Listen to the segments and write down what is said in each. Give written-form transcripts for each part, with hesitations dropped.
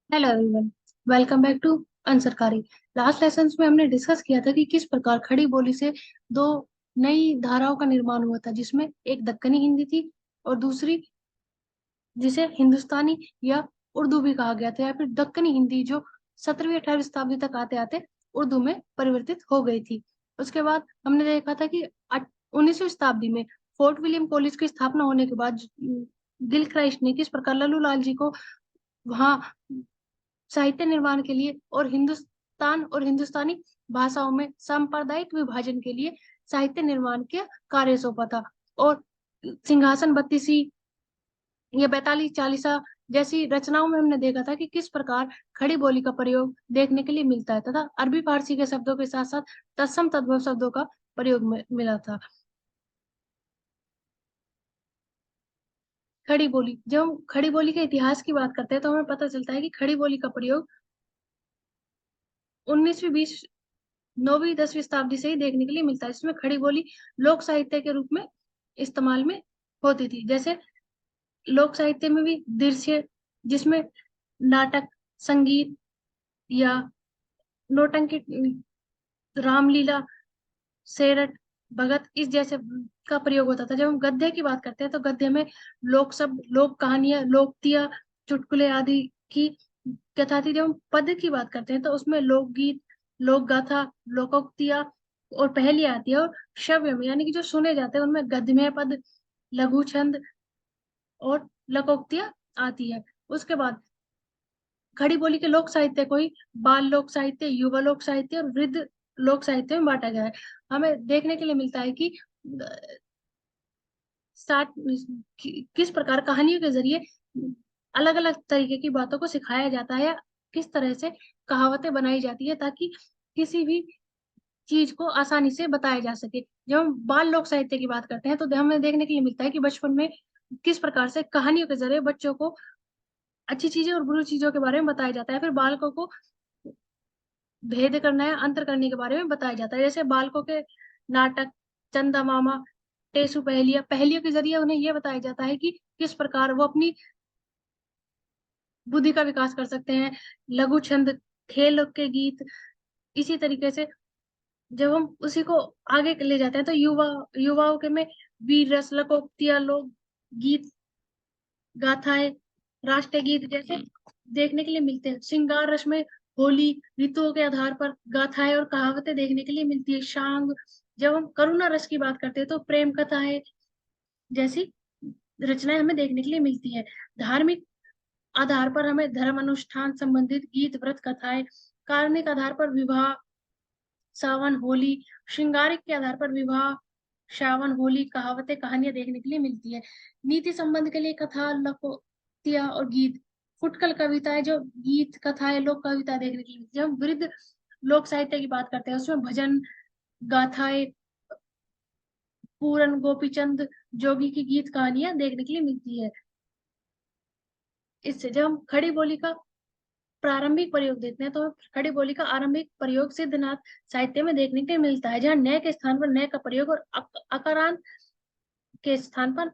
Hello everyone. Welcome back to Unsarkari. Last lesson में हमने discuss किया था कि किस प्रकार खड़ी बोली से दो नई धाराओं का निर्माण हुआ था, जिसमें एक दक्कनी हिंदी थी और दूसरी जिसे हिंदुस्तानी या उर्दू भी कहा गया था, या फिर दक्कनी हिंदी, जो 17वीं 18वीं शताब्दी तक आते आते उर्दू में परिवर्तित हो गई थी। उसके बाद हमने देखा था कि 19वीं शताब्दी में फोर्ट विलियम कॉलेज की स्थापना होने के बाद गिल क्राइस्ट ने किस प्रकार लल्लू लाल जी को वहाँ साहित्य निर्माण के लिए और हिंदुस्तान और हिंदुस्तानी भाषाओं में सांप्रदायिक विभाजन के लिए साहित्य निर्माण के कार्य सौंपा था। और सिंहासन बत्तीसी या 42 40 जैसी रचनाओं में हमने देखा था कि किस प्रकार खड़ी बोली का प्रयोग देखने के लिए मिलता है, तथा अरबी फारसी के शब्दों के साथ साथ तत्सम तद्भव शब्दों का प्रयोग मिला था। खड़ी बोली, जब हम खड़ी बोली के इतिहास की बात करते हैं तो हमें पता चलता है कि खड़ी बोली का प्रयोग 19वीं 20 9वीं 10वीं शताब्दी से ही देखने के लिए मिलता है। इसमें खड़ी बोली लोक साहित्य के रूप में इस्तेमाल में होती थी। जैसे लोक साहित्य में भी दृश्य, जिसमें नाटक, संगीत या नौटंकी, रामलीला, शेरट, भगत, इस जैसे का प्रयोग होता था। जब हम गद्य की बात करते हैं तो गद्य में लोक शब्द, लोक कहानियां, लोकतियां, चुटकुले आदि की कथा थी। जब हम पद की बात करते हैं तो उसमें लोकगीत, लोक गाथा, लोकोक्तियां और पहेलियां आती है। और श्रव्य में, यानी कि जो सुने जाते हैं, उनमें गद्यमय पद, लघु छंद और लोकोक्तियां आती है। उसके बाद खड़ी बोली के लोक साहित्य को ही बाल लोक साहित्य, युवा लोक साहित्य और वृद्ध लोक साहित्य में बांटा गया है। हमें देखने के लिए मिलता है कि स्टार्ट किस प्रकार कहानियों के जरिए अलग अलग तरीके की बातों को सिखाया जाता है, या किस तरह से कहावतें बनाई जाती है ताकि किसी भी चीज को आसानी से बताया जा सके। जब हम बाल लोक साहित्य की बात करते हैं तो हमें देखने के लिए मिलता है कि बचपन में किस प्रकार से कहानियों के जरिए बच्चों को अच्छी चीजें और बुरी चीजों के बारे में बताया जाता है। फिर बालकों को भेद करना है, अंतर करने के बारे में बताया जाता है। जैसे बालकों के नाटक, चंदा मामा, टेसू पहेलियां, पहेलियों के जरिए उन्हें यह बताया जाता है कि किस प्रकार वो अपनी बुद्धि का विकास कर सकते हैं। लघु छंद, खेल के गीत, इसी तरीके से जब हम उसी को आगे ले जाते हैं तो युवाओं के में वीर रस, लोकोक्तियां, लोक गीत, गाथाएं, राष्ट्रीय गीत जैसे देखने के लिए मिलते हैं। श्रृंगार रस में होली, ऋतुओं के आधार पर गाथाएं और कहावतें देखने के लिए मिलती है। शांग, जब हम करुणा रस की बात करते हैं तो प्रेम कथाएं जैसी रचनाएं हमें देखने के लिए मिलती है। धार्मिक आधार पर हमें धर्म अनुष्ठान संबंधित गीत, व्रत कथाएं, कार्मिक आधार पर विवाह, सावन, होली, श्रृंगारिक के आधार पर विवाह, श्रावण, होली, कहावतें, कहानियां देखने के लिए मिलती है। नीति संबंध के लिए कथा, लोकोक्तियां और गीत, फुटकल कविताएं, जो गीत, कथाएं, लोक कविता देखने के लिए मिलती है। जब हम वृद्ध लोक साहित्य की बात करते हैं उसमें भजन, गाथाएं, पूरन, गोपीचंद, जोगी की गीत, कहानियां देखने के लिए मिलती है। इससे जब हम खड़ी बोली का प्रारंभिक प्रयोग देखते हैं तो खड़ी बोली का आरंभिक प्रयोग सिद्धनाथ साहित्य में देखने के लिए मिलता है, जहाँ नय के स्थान पर नय का प्रयोग और अकारांत के स्थान पर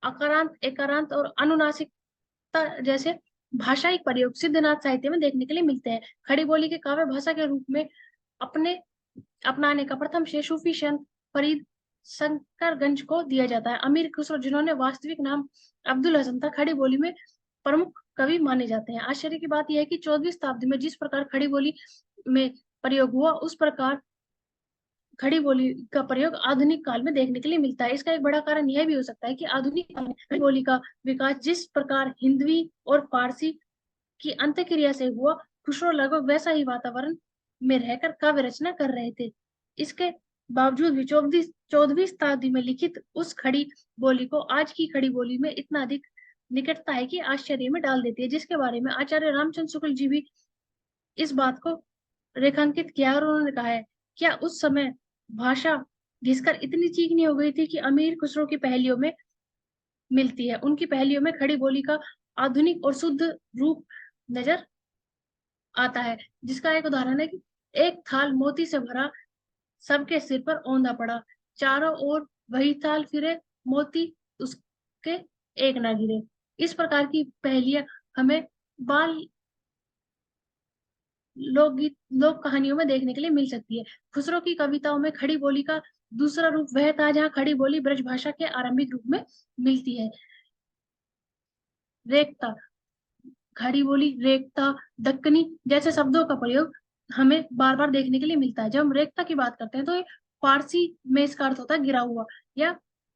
अकारांत, एकारांत और अनुनासिकता जैसे भाषाई प्रयोग सिद्धनाथ साहित्य में देखने के लिए मिलते हैं। खड़ी बोली के काव्य भाषा के रूप में अपने अपनाने का प्रथम श्रेय सूफी संत फरीद शंकरगंज को दिया जाता है। अमीर खुसरो, जिन्होंने वास्तविक नाम अब्दुल हसन था, खड़ी बोली में प्रमुख कवि माने जाते हैं। आश्चर्य की बात यह है कि 14वीं शताब्दी में जिस प्रकार खड़ी बोली में प्रयोग हुआ, उस प्रकार खड़ी बोली का प्रयोग आधुनिक काल में देखने के लिए मिलता है। इसका एक बड़ा कारण यह भी हो सकता है कि आधुनिक काल में खड़ी बोली का विकास जिस प्रकार हिंदवी और फारसी की अंतःक्रिया से हुआ, खुसरो लगभग वैसा ही वातावरण में रहकर काव्य रचना कर रहे थे। इसके बावजूद भी 14वीं शताब्दी में लिखित उस खड़ी बोली को आज की खड़ी बोली में इतना अधिक निकटता है कि आश्चर्य में डाल देती है, जिसके बारे में आचार्य रामचंद्र शुक्ल जी भी इस बात को रेखांकित किया। और उन्होंने कहा है, क्या उस समय भाषा घिसकर इतनी चीखनी हो गई थी कि अमीर खुसरो की पहेलियों में मिलती है। उनकी पहेलियों में खड़ी बोली का आधुनिक और शुद्ध रूप नजर आता है, जिसका एक उदाहरण है कि एक थाल मोती से भरा, सबके सिर पर औंधा पड़ा, चारों ओर वही थाल फिरे, मोती उसके एक ना गिरे। इस प्रकार की पहेलियां हमें बाल लोकगीत लोक कहानियों में देखने के लिए मिल सकती है। खुसरो की कविताओं में खड़ी बोली का दूसरा रूप वह था जहाँ खड़ी बोली ब्रजभाषा के आरंभिक रूप में मिलती है। रेखता, खड़ी बोली, रेखता, दक्कनी जैसे शब्दों का प्रयोग हमें बार बार देखने के लिए मिलता है। जब हम रेखता की बात करते हैं तो ये फारसी में इसका अर्थ होता है गिरा हुआ या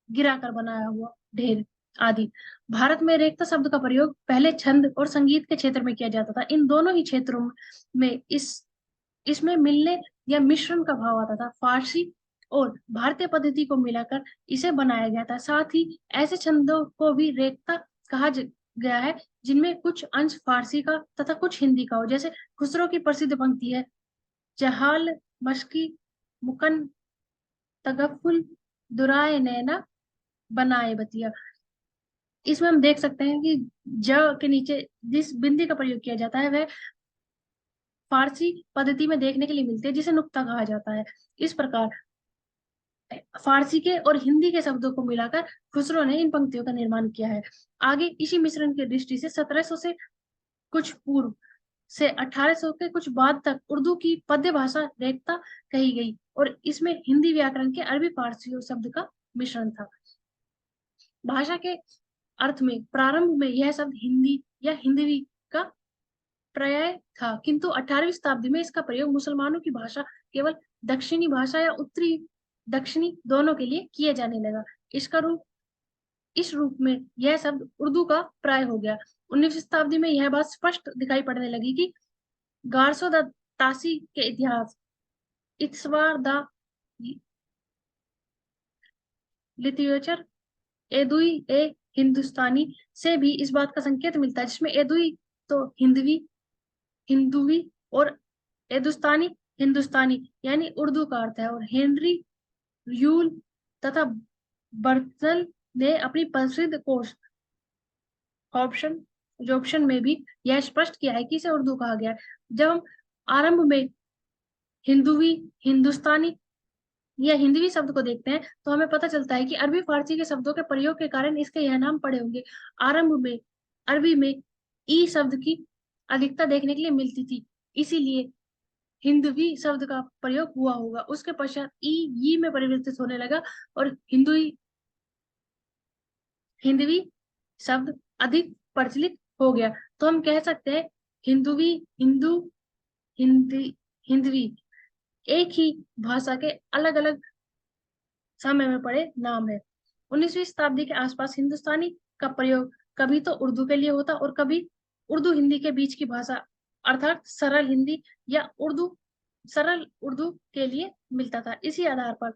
गिरा कर बनाया हुआ ढेर आदि। भारत में रेखता शब्द का प्रयोग पहले छंद और संगीत के क्षेत्र में किया जाता था। इन दोनों ही क्षेत्रों में इसमें मिलने या मिश्रण का भाव आता था। फारसी और भारतीय पद्धति को मिलाकर इसे बनाया गया था। साथ ही ऐसे छंदों को भी रेखता कहा गया है जिनमें कुछ अंश फारसी का तथा कुछ हिंदी का हो। जैसे खुसरो की प्रसिद्ध पंक्ति है, जहाल मशकी मुकन तगफुल दुराए नैना बनाए बतिया। इसमें हम देख सकते हैं कि ज के नीचे जिस बिंदी का प्रयोग किया जाता है वह फारसी पद्धति में देखने के लिए मिलती है, जिसे नुक्ता कहा जाता है। इस प्रकार फारसी के और हिंदी के शब्दों को मिलाकर खुसरो ने इन पंक्तियों का निर्माण किया है। आगे इसी मिश्रण की दृष्टि से 1700 से कुछ पूर्व से 1800 के कुछ बाद तक उर्दू की पद्य भाषा रेखता कही गई और इसमें हिंदी व्याकरण के अरबी फारसी शब्द का मिश्रण था। भाषा के अर्थ में प्रारंभ में यह शब्द हिंदी या हिंदवी का पर्याय था, किंतु 18वीं शताब्दी में इसका प्रयोग मुसलमानों की भाषा केवल दक्षिणी भाषा या उत्तरी दक्षिणी दोनों के लिए किया जाने लगा। इस रूप में यह शब्द उर्दू का प्राय हो गया। 19वीं शताब्दी में यह बात स्पष्ट दिखाई पड़ने लगी कि गारसो द तासी के इतिहास इत्सवार द लिटरेचर एदुई ए हिंदुस्तानी से भी इस बात का संकेत मिलता है, जिसमें एदुई तो हिंदवी हिंदुवी और एदुस्तानी हिंदुस्तानी यानी उर्दू का अर्थ है। और हेनरी यूल तथा बर्टल ने अपनी प्रसिद्ध कोर्स ऑप्शन ऑप्शन में भी यह स्पष्ट किया है कि इसे उर्दू कहा गया है। जब हम आरंभ में हिंदुवी हिंदुस्तानी या हिंदवी शब्द को देखते हैं तो हमें पता चलता है कि अरबी फारसी के शब्दों के प्रयोग के कारण इसके यह नाम पड़े होंगे। आरंभ में अरबी में ई शब्द की अधिकता देखने के लिए मिलती थी, इसीलिए हिंदवी शब्द का प्रयोग हुआ होगा। उसके पश्चात ई में परिवर्तित होने लगा और हिंदवी शब्द अधिक प्रचलित हो गया। तो हम कह सकते हैं हिंदुवी हिंदू हिंदी हिंदवी एक ही भाषा के अलग अलग समय में पड़े नाम है। 19वीं शताब्दी के आसपास हिंदुस्तानी का प्रयोग कभी तो उर्दू के लिए होता और कभी उर्दू हिंदी के बीच की भाषा अर्थात सरल हिंदी या सरल उर्दू के लिए मिलता था। इसी आधार पर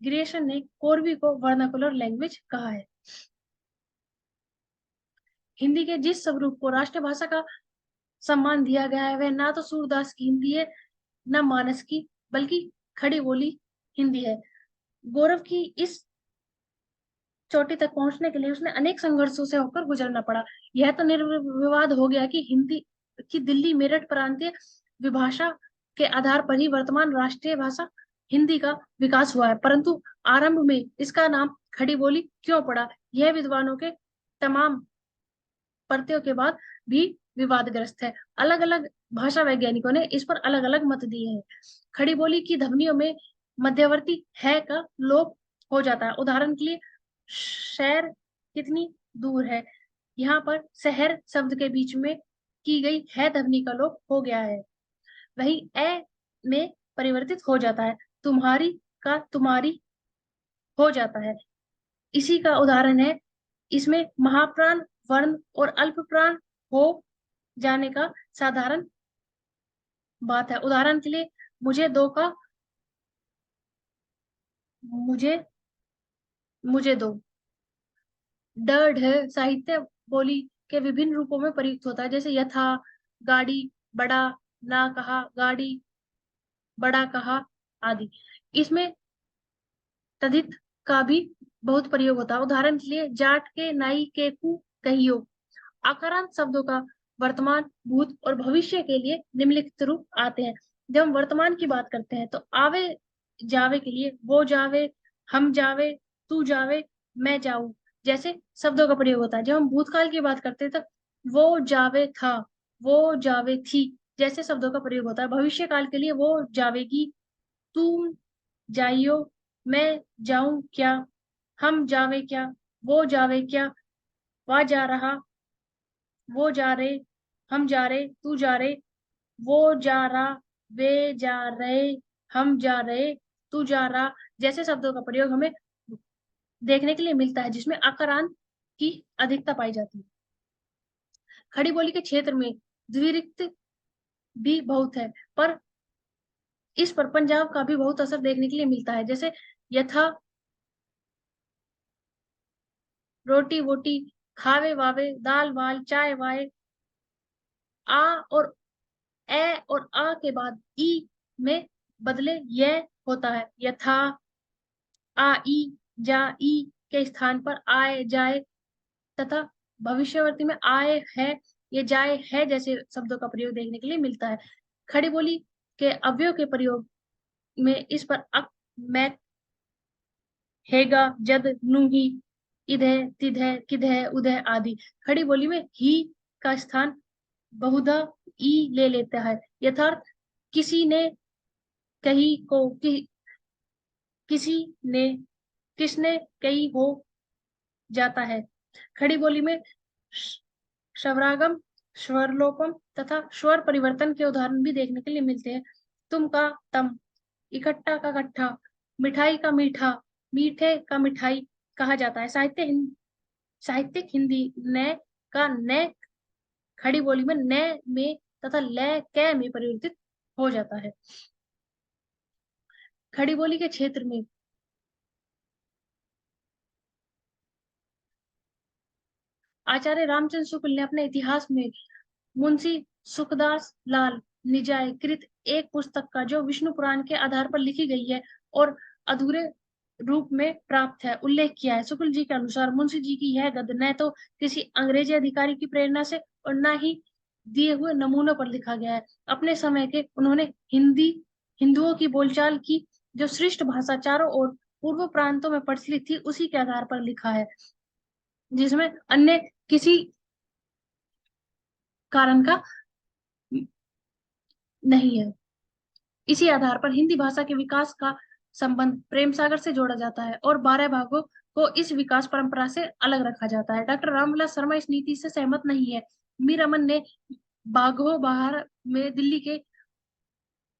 ग्रियर्सन ने कोरवी को वर्नाकुलर लैंग्वेज कहा है। हिंदी के जिस स्वरूप को राष्ट्रीय भाषा का सम्मान दिया गया है वह ना तो सूरदास की हिंदी है न मानस की, बल्कि खड़ी बोली हिंदी है। गौरव की इस चोटी तक पहुंचने के लिए उसने अनेक संघर्षों से होकर गुजरना पड़ा। यह तो निर्विवाद हो गया कि हिंदी की दिल्ली मेरठ प्रांतीय विभाषा के आधार पर ही वर्तमान राष्ट्रीय भाषा हिंदी का विकास हुआ है, परंतु आरंभ में इसका नाम खड़ी बोली क्यों पड़ा, यह विद्वानों के तमाम परतों के बाद भी विवादग्रस्त है। अलग अलग भाषा वैज्ञानिकों ने इस पर अलग अलग मत दिए हैं। खड़ी बोली की ध्वनियों में मध्यवर्ती है का लोप हो जाता है। उदाहरण के लिए शहर कितनी दूर है, यहाँ पर शहर शब्द के बीच में की गई है ध्वनि का लोप हो गया है। वही ए में परिवर्तित हो जाता है। तुम्हारी का तुम्हारी हो जाता है। इसी का उदाहरण है, इसमें महाप्राण वर्ण और अल्प प्राण हो जाने का साधारण बात है। उदाहरण के लिए मुझे दो का मुझे मुझे दो। ड ढ साहित्य बोली के विभिन्न रूपों में प्रयुक्त होता है, जैसे यथा, गाड़ी, बड़ा, ना कहा, गाड़ी, बड़ा कहा आदि। इसमें तद्धित का भी बहुत प्रयोग होता है। उदाहरण के लिए जाट के नाई के कु कहियो। आकारांत शब्दों का वर्तमान, भूत और भविष्य के लिए निम्नलिखित रूप आते हैं। जब हम वर्तमान की बात करते हैं तो आवे जावे के लिए वो जावे, हम जावे, तू जावे, मैं जाऊं जैसे शब्दों का प्रयोग होता है। जब हम भूतकाल की बात करते हैं तो वो जावे था, वो जावे थी जैसे शब्दों का प्रयोग होता है। भविष्य काल के लिए वो जावेगी, तुम जाइयो, मैं जाऊं क्या, हम जावे क्या, वो जावे क्या, वह जा रहा, वो जा रहे, हम जा रहे, तू जा रहे, वो जा रहा, वे जा रहे, हम जा रहे, तू जा रहा जैसे शब्दों का प्रयोग हमें देखने के लिए मिलता है, जिसमें आकारांत की अधिकता पाई जाती है। खड़ी बोली के क्षेत्र में द्विरिक्त भी बहुत है, पर इस पर पंजाब का भी बहुत असर देखने के लिए मिलता है। जैसे यथा, रोटी वोटी, खावे वावे, दाल वाल, चाय वाय। आ और ए और आ के बाद ई में बदले यह होता है। यथा, आ ई, जा ई के स्थान पर आए जाए तथा भविष्यवर्ती में आए है, ये जाए है जैसे शब्दों का प्रयोग देखने के लिए मिलता है। खड़ी बोली के अवयव के प्रयोग में इस पर अक, मैक, हेगा, जद, नु ही, इधे, तिधे, किधे, उधे आदि। खड़ी बोली में ही का स्थान बहुधा ई ले लेता है। यथार्थ, किसी ने, कही को, किसी ने, किसने, कई हो जाता है। खड़ी बोली में स्वरागम, स्वरलोपम तथा स्वर परिवर्तन के उदाहरण भी देखने के लिए मिलते हैं। तुम का तम, इकट्ठा का कट्ठा, मिठाई का मीठा, मीठे का मिठाई कहा जाता है। साहित्यिक हिंदी न का न खड़ी बोली में न में तथा ल क में परिवर्तित हो जाता है। खड़ी बोली के क्षेत्र में आचार्य रामचंद्र शुक्ल ने अपने इतिहास में मुंशी सुखदास लाल निजाय कृत एक पुस्तक का, जो विष्णु पुराण के आधार पर लिखी गई है और अधूरे रूप में प्राप्त है, उल्लेख किया है। शुक्ल जी के अनुसार मुंशी जी की यह गद्य न तो किसी अंग्रेजी अधिकारी की प्रेरणा से और न ही दिए हुए नमूनों पर लिखा गया है। अपने समय के उन्होंने हिंदुओं की बोलचाल की जो श्रेष्ठ भाषा चारों ओर पूर्व प्रांतों में प्रचलित थी, उसी के आधार पर लिखा है, जिसमें अन्य किसी कारण का नहीं है। इसी आधार पर हिंदी भाषा के विकास का संबंध प्रेम सागर से जोड़ा जाता है और 12 भागों को इस विकास परंपरा से अलग रखा जाता है। डॉक्टर रामविलास शर्मा इस नीति से सहमत नहीं है। मीर अमन ने बाघो बहार में दिल्ली के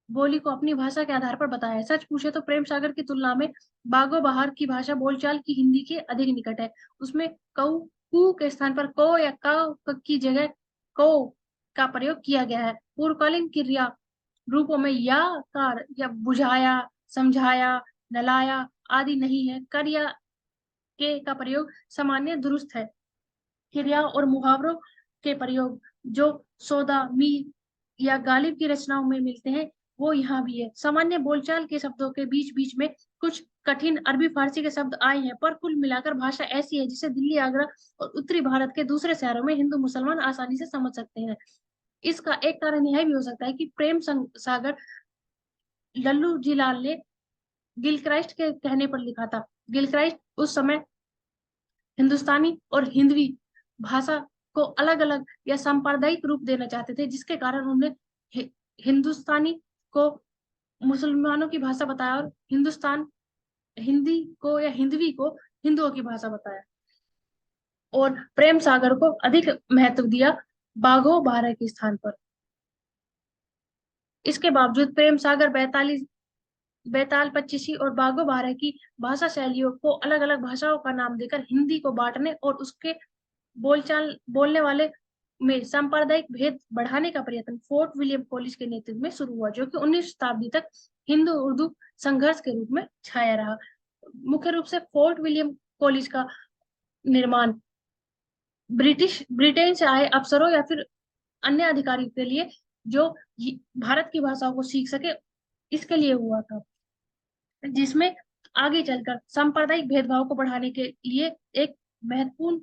बोली को अपनी भाषा के आधार पर बताया है। सच पूछे तो प्रेम सागर की तुलना में बागो बहार की भाषा बोलचाल की हिंदी के अधिक निकट है। उसमें कऊ, कु के स्थान पर को या का की जगह को का प्रयोग किया गया है। पूर्वकालीन क्रिया रूपों में या, कार या बुझाया, समझाया, नलाया आदि नहीं है। कर या के का प्रयोग सामान्य दुरुस्त है। क्रिया और मुहावरों के प्रयोग जो सौदा, मी या गालिब की रचनाओं में मिलते हैं, वो यहाँ भी है। सामान्य बोलचाल के शब्दों के बीच बीच में कुछ कठिन अरबी फारसी के शब्द आए हैं, पर कुल मिलाकर भाषा ऐसी है जिसे दिल्ली, आगरा और उत्तरी भारत के दूसरे शहरों में हिंदू मुसलमान आसानी से समझ सकते हैं। इसका एक कारण यह भी हो सकता है कि प्रेम सागर लल्लू जी लाल ने गिलक्राइस्ट के कहने पर लिखा था। गिलक्राइस्ट उस समय हिंदुस्तानी और हिंदवी भाषा को अलग अलग या सांप्रदायिक रूप देना चाहते थे, जिसके कारण उन्होंने हिंदुस्तानी को मुसलमानों की भाषा बताया और हिंदी को या हिंदवी को हिंदुओं की भाषा बताया और प्रेम सागर को अधिक महत्व दिया बाघो बारह के स्थान पर। इसके बावजूद प्रेम सागर बैताल पच्चीसी और बागो बारह की भाषा शैलियों को अलग अलग भाषाओं का नाम देकर हिंदी को बांटने और उसके बोलचाल बोलने वाले में सांप्रदायिक भेद बढ़ाने का प्रयत्न फोर्ट विलियम कॉलेज के नेतृत्व में शुरू हुआ, जो कि 19वीं शताब्दी तक हिंदू उर्दू संघर्ष के रूप में छाया रहा। मुख्य रूप से फोर्ट विलियम कॉलेज का निर्माण ब्रिटेन से आए अफसरों या फिर अन्य अधिकारियों के लिए, जो भारत की भाषाओं को सीख सके, इसके लिए हुआ था, जिसमें आगे चलकर सांप्रदायिक भेदभाव को बढ़ाने के लिए एक महत्वपूर्ण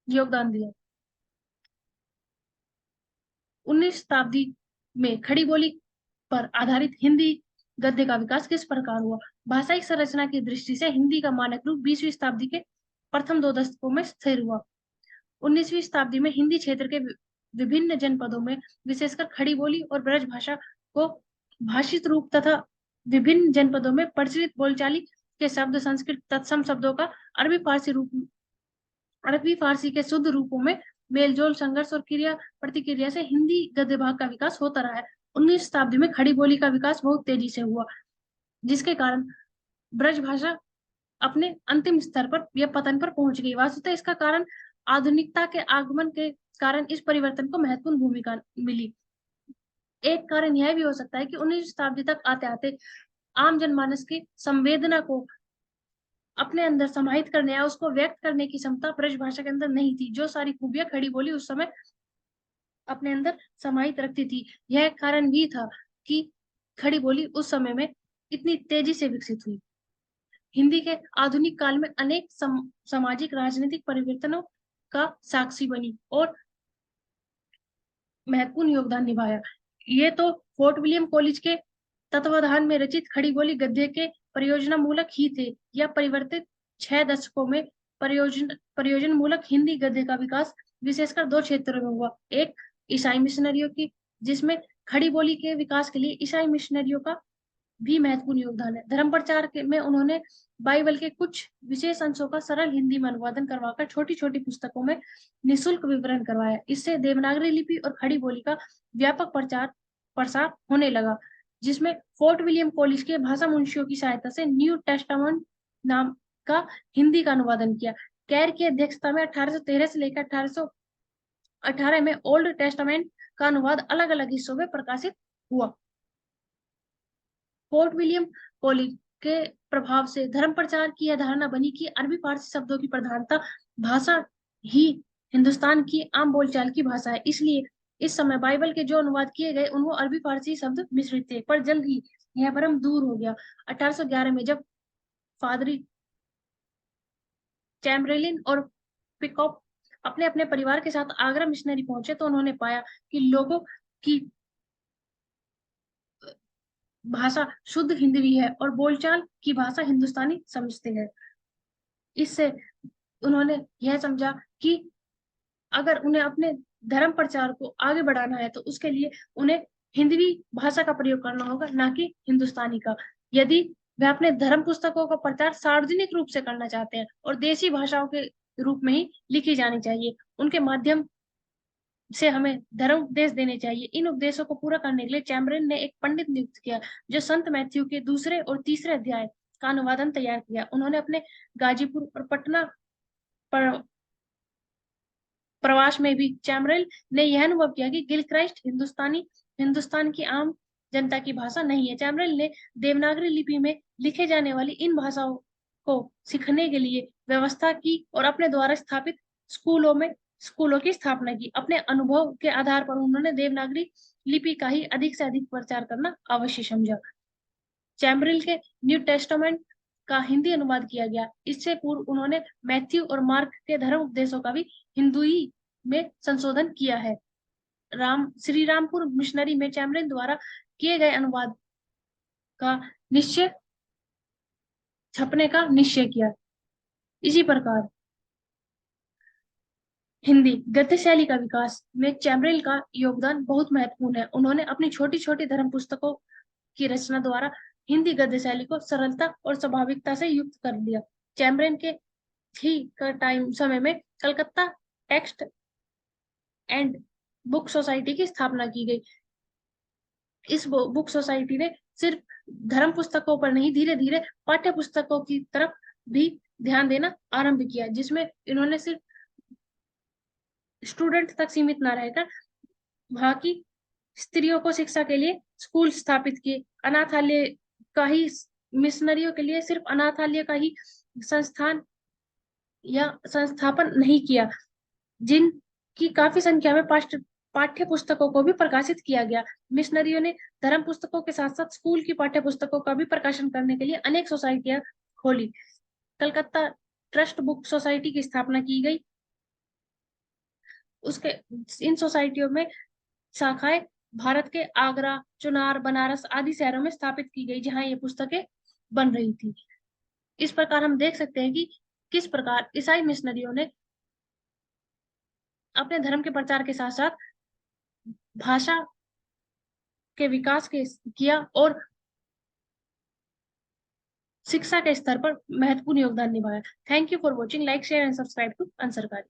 योगदान दिया। 19वीं शताब्दी में खड़ी बोली पर आधारित हिंदी गद्य का विकास किस प्रकार हुआ? भाषाई संरचना की दृष्टि से हिंदी का मानक रूप 20वीं शताब्दी के प्रथम 2 दशकों में स्थिर हुआ। 19वीं शताब्दी में हिंदी क्षेत्र के विभिन्न जनपदों में विशेषकर खड़ी बोली और ब्रज भाषा को भाषित रूप तथा विभिन्न जनपदों में प्रचलित बोलचाली के शब्द संस्कृत तत्सम शब्दों का अरबी फारसी के शुद्ध रूपों में मेलजोल, संघर्ष और क्रिया प्रतिक्रिया से हिंदी गद्य भाग का विकास होता रहा है। 19वीं शताब्दी में खड़ी बोली का विकास बहुत तेजी से हुआ, जिसके कारण ब्रज भाषा अपने अंतिम स्तर पर या पतन पर पहुंच गई। वास्तवतः इसका कारण आधुनिकता के आगमन के कारण इस परिवर्तन को महत्वपूर्ण भूमिका मिली। एक कारण यह भी हो सकता है कि 19वीं शताब्दी तक आते आते आम जनमानस की संवेदना को अपने अंदर समाहित करने या उसको व्यक्त करने की क्षमता ब्रज भाषा के अंदर नहीं थी। जो सारी खूबियां खड़ी बोली उस समय अपने अंदर समाहित रखती थी। यह कारण भी था कि खड़ी बोली उस समय में इतनी तेजी से विकसित हुई। हिंदी के आधुनिक काल में अनेक सामाजिक राजनीतिक परिवर्तनों का साक्षी बनी और महत्वपूर्ण योगदान निभाया। ये तो फोर्ट विलियम कॉलेज के तत्वाधान में रचित खड़ी बोली गद्य के परियोजना मूलक ही थे। यह परिवर्तित 6 दशकों में परियोजन मूलक हिंदी गद्य का विकास विशेषकर 2 क्षेत्रों में हुआ। एक ईसाई मिशनरियों की, जिसमें खड़ी बोली के विकास के लिए ईसाई मिशनरियों का भी महत्वपूर्ण योगदान है। धर्म प्रचार में उन्होंने बाइबल के कुछ विशेष अंशों का सरल हिंदी में अनुवादन करवाकर छोटी छोटी पुस्तकों में निःशुल्क विवरण करवाया। इससे देवनागरी लिपि और खड़ी बोली का व्यापक प्रसार होने लगा, जिसमें फोर्ट विलियम कॉलेज के भाषा मुंशियों की सहायता से न्यू टेस्टामेंट नाम का हिंदी का अनुवादन किया। कैर की अध्यक्षता में 1813 से लेकर 1818 में ओल्ड टेस्टामेंट का अनुवाद अलग अलग हिस्सों में प्रकाशित हुआ। फोर्ट विलियम कॉलेज के प्रभाव से धर्म प्रचार की यह धारणा बनी कि अरबी फारसी शब्दों की प्रधानता भाषा ही हिंदुस्तान की आम बोलचाल की भाषा है। इसलिए इस समय बाइबल के जो अनुवाद किए गए उनको अरबी फारसी शब्द मिश्रित थे, पर जल्द ही यह भ्रम दूर हो गया। 1811 में जब फादरी चैम्बरलिन और पिकॉप अपने अपने परिवार के साथ आगरा मिशनरी पहुंचे तो उन्होंने पाया कि लोगों की भाषा शुद्ध हिंदी है और बोलचाल की भाषा हिंदुस्तानी समझते हैं। इससे उन्होंने यह समझा कि अगर उन्हें अपने धर्म प्रचार को आगे बढ़ाना है तो उसके लिए उन्हें हिंदी भाषा का प्रयोग करना होगा, ना कि हिंदुस्तानी का। यदि वे अपने धर्म पुस्तकों का प्रचार सार्वजनिक रूप से करना चाहते हैं और देसी भाषाओं के रूप में ही लिखी जानी चाहिए, उनके माध्यम से हमें धर्म उपदेश देने चाहिए। इन उपदेशों को पूरा करने के लिए चैम्बरन ने एक पंडित नियुक्त किया जो संत मैथ्यू के 2 और 3 अध्याय का अनुवादन तैयार किया। उन्होंने अपने गाजीपुर और पटना प्रवास में भी चैम्बरन ने यह अनुभव किया कि गिलक्राइस्ट हिंदुस्तान की आम जनता की भाषा नहीं है। चैम्बरन ने देवनागरी लिपि में लिखे जाने वाली इन भाषाओं को सीखने के लिए व्यवस्था की और अपने द्वारा स्थापित स्कूलों की स्थापना की। अपने अनुभव के आधार पर उन्होंने देवनागरी लिपि का ही अधिक से अधिक प्रचार करना आवश्यक समझा। चैम्बरन के न्यू टेस्टामेंट का हिंदी अनुवाद किया गया। इससे पूर्व उन्होंने मैथ्यू और मार्क के धर्म उपदेशों का भी हिंदुई में संशोधन किया है। श्री रामपुर मिशनरी में चैम्बरन द्वारा किए गए अनुवाद का छपने का निश्चय किया। इसी प्रकार हिंदी गद्य शैली का विकास में चैम्बरन का योगदान बहुत महत्वपूर्ण है। उन्होंने अपनी छोटी छोटी धर्म पुस्तकों की रचना द्वारा हिंदी गद्य शैली को सरलता और स्वाभाविकता से युक्त कर दिया। चैम्बरन के समय में Calcutta text and book society की स्थापना की गई। इस बुक सोसाइटी ने सिर्फ धर्म पुस्तकों पर नहीं, धीरे धीरे पाठ्य पुस्तकों की तरफ भी ध्यान देना आरंभ किया, जिसमें इन्होंने सिर्फ स्टूडेंट तक सीमित न रहकर वहां की स्त्रियों को शिक्षा के लिए स्कूल स्थापित किए। अनाथालय का ही मिशनरियों के लिए सिर्फ अनाथालय का ही संस्थापन नहीं किया, जिनकी काफी संख्या में पाठ्य पुस्तकों को भी प्रकाशित किया गया। मिशनरियों ने धर्म पुस्तकों के साथ साथ स्कूल की पाठ्य पुस्तकों का भी प्रकाशन करने के लिए अनेक सोसाइटियां खोली। कलकत्ता ट्रस्ट बुक सोसाइटी की स्थापना की गई। इन सोसाइटियों में शाखाएं भारत के आगरा, चुनार, बनारस आदि शहरों में स्थापित की गई, जहां ये पुस्तकें बन रही थी। इस प्रकार हम देख सकते हैं कि किस प्रकार ईसाई मिशनरियों ने अपने धर्म के प्रचार के साथ साथ भाषा के विकास के किया और शिक्षा के स्तर पर महत्वपूर्ण योगदान निभाया। Thank you for watching, like share and subscribe to अनसरकारी।